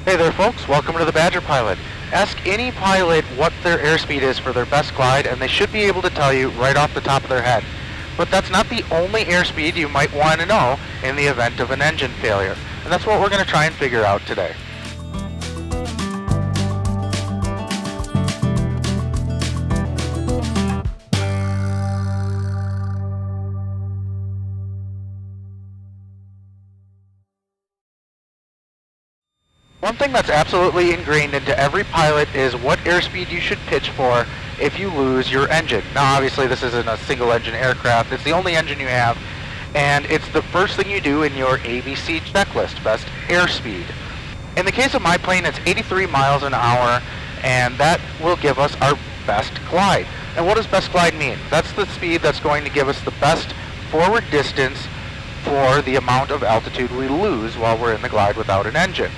Hey there folks, welcome to the Badger Pilot. Ask any pilot what their airspeed is for their best glide and they should be able to tell you right off the top of their head. But that's not the only airspeed you might want to know in the event of an engine failure. And that's what we're going to try and figure out today. One thing that's absolutely ingrained into every pilot is what airspeed you should pitch for if you lose your engine. Now obviously this isn't a single engine aircraft, it's the only engine you have, and it's the first thing you do in your ABC checklist, best airspeed. In the case of my plane, it's 83 miles an hour, and that will give us our best glide. And what does best glide mean? That's the speed that's going to give us the best forward distance for the amount of altitude we lose while we're in the glide without an engine.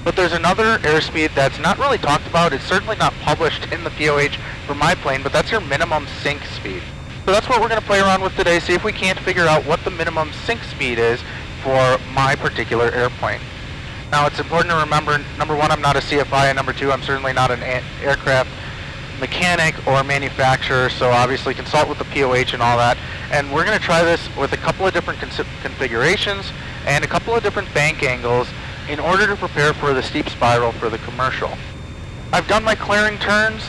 But there's another airspeed that's not really talked about. It's certainly not published in the POH for my plane, but that's your minimum sink speed. So that's what we're going to play around with today, see if we can't figure out what the minimum sink speed is for my particular airplane. Now it's important to remember, number one, I'm not a CFI, and number two, I'm certainly not an aircraft mechanic or manufacturer, so obviously consult with the POH and all that. And we're going to try this with a couple of different configurations and a couple of different bank angles in order to prepare for the steep spiral for the commercial. I've done my clearing turns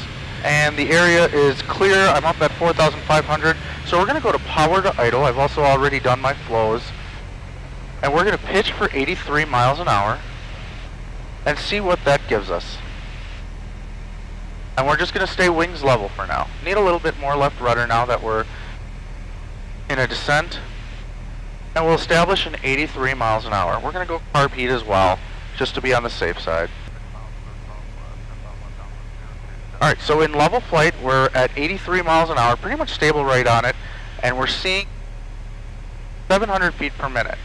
and the area is clear. I'm up at 4,500, so we're going to go to power to idle. I've also already done my flows, and we're going to pitch for 83 miles an hour and see what that gives us. And we're just going to stay wings level for now. Need a little bit more left rudder now that we're in a descent. And we'll establish an 83 miles an hour. We're going to go carb heat as well, just to be on the safe side. Alright, so in level flight, we're at 83 miles an hour, pretty much stable right on it, and we're seeing 700 feet per minute.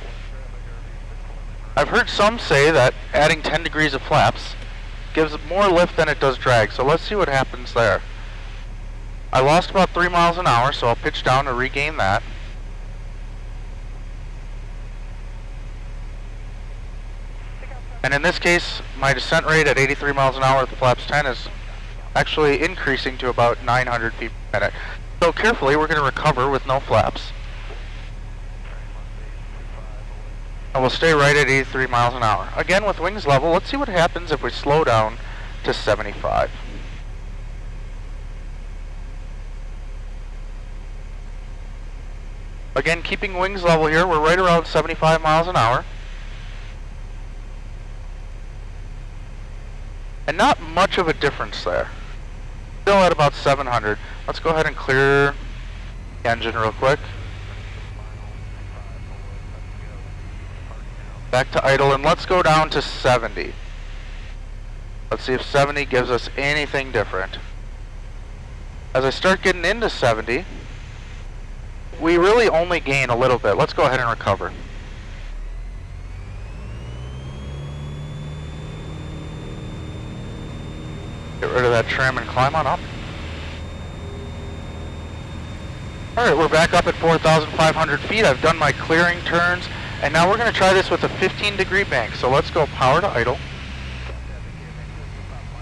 I've heard some say that adding 10 degrees of flaps gives more lift than it does drag, so let's see what happens there. I lost about 3 miles an hour, so I'll pitch down to regain that. And in this case, my descent rate at 83 miles an hour with the flaps 10 is actually increasing to about 900 feet per minute. So carefully, we're going to recover with no flaps. And we'll stay right at 83 miles an hour. Again, with wings level, let's see what happens if we slow down to 75. Again, keeping wings level here, we're right around 75 miles an hour. And not much of a difference there. Still at about 700. Let's go ahead and clear the engine real quick. Back to idle, and let's go down to 70. Let's see if 70 gives us anything different. As I start getting into 70, we really only gain a little bit. Let's go ahead and recover. Get rid of that trim and climb on up. Alright, we're back up at 4,500 feet. I've done my clearing turns, and now we're going to try this with a 15-degree bank. So let's go power to idle.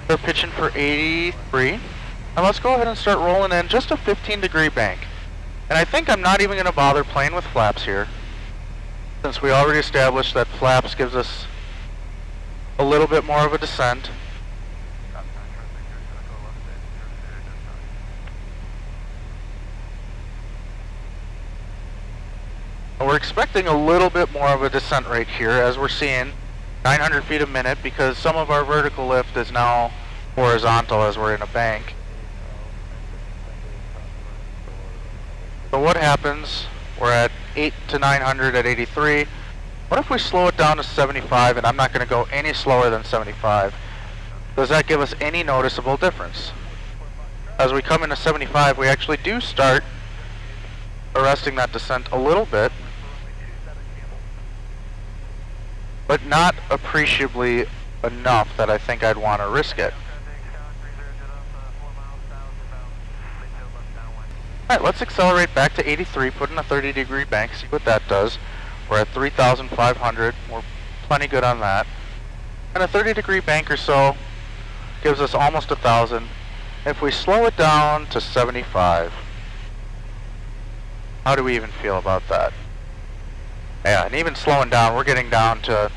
We're pitching for 83. And let's go ahead and start rolling in just a 15-degree bank. And I think I'm not even going to bother playing with flaps here, since we already established that flaps gives us a little bit more of a descent. We're expecting a little bit more of a descent rate here, as we're seeing 900 feet a minute, because some of our vertical lift is now horizontal as we're in a bank. So what happens? We're at 8 to 900 at 83. What if we slow it down to 75, and I'm not going to go any slower than 75? Does that give us any noticeable difference? As we come into 75, we actually do start arresting that descent a little bit, but not appreciably enough that I think I'd want to risk it. Alright, let's accelerate back to 83, put in a 30-degree bank, see what that does. We're at 3,500, we're plenty good on that. And a 30-degree bank or so gives us almost 1,000. If we slow it down to 75, how do we even feel about that? Yeah, and even slowing down, we're getting down to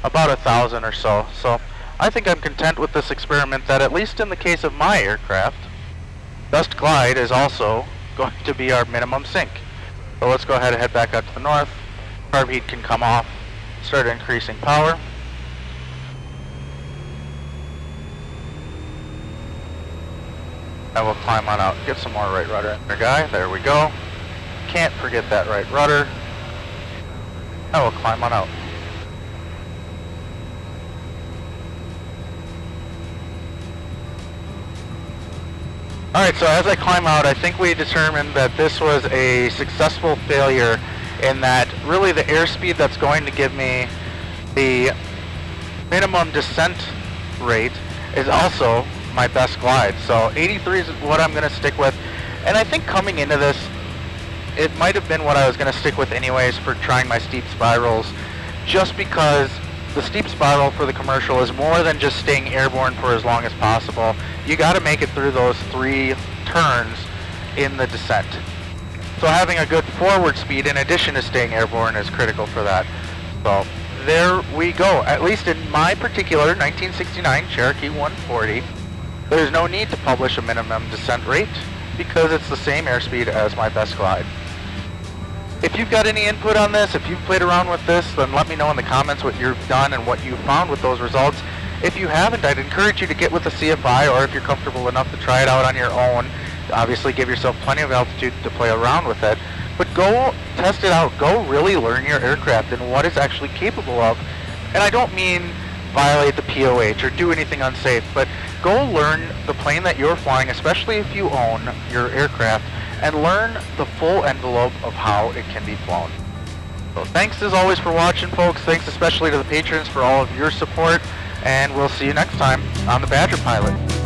about 1,000 or so. So I think I'm content with this experiment that, at least in the case of my aircraft, Dust Glide is also going to be our minimum sink. So let's go ahead and head back out to the north. Carb heat can come off, start increasing power. And we'll climb on out, get some more right rudder in there, guy. There we go. Can't forget that right rudder. And we'll climb on out. Alright, so as I climb out, I think we determined that this was a successful failure in that really the airspeed that's going to give me the minimum descent rate is also my best glide. So 83 is what I'm going to stick with. And I think coming into this, it might have been what I was going to stick with anyways for trying my steep spirals, just because the steep spiral for the commercial is more than just staying airborne for as long as possible. You got to make it through those 3 turns in the descent. So having a good forward speed in addition to staying airborne is critical for that. So there we go. At least in my particular 1969 Cherokee 140, there's no need to publish a minimum descent rate because it's the same airspeed as my best glide. If you've got any input on this, if you've played around with this, then let me know in the comments what you've done and what you've found with those results. If you haven't, I'd encourage you to get with the CFI, or if you're comfortable enough to try it out on your own, obviously give yourself plenty of altitude to play around with it. But go test it out. Go really learn your aircraft and what it's actually capable of. And I don't mean violate the POH or do anything unsafe, but go learn the plane that you're flying, especially if you own your aircraft, and learn the full envelope of how it can be flown. So thanks as always for watching, folks. Thanks especially to the patrons for all of your support, and we'll see you next time on the Badger Pilot.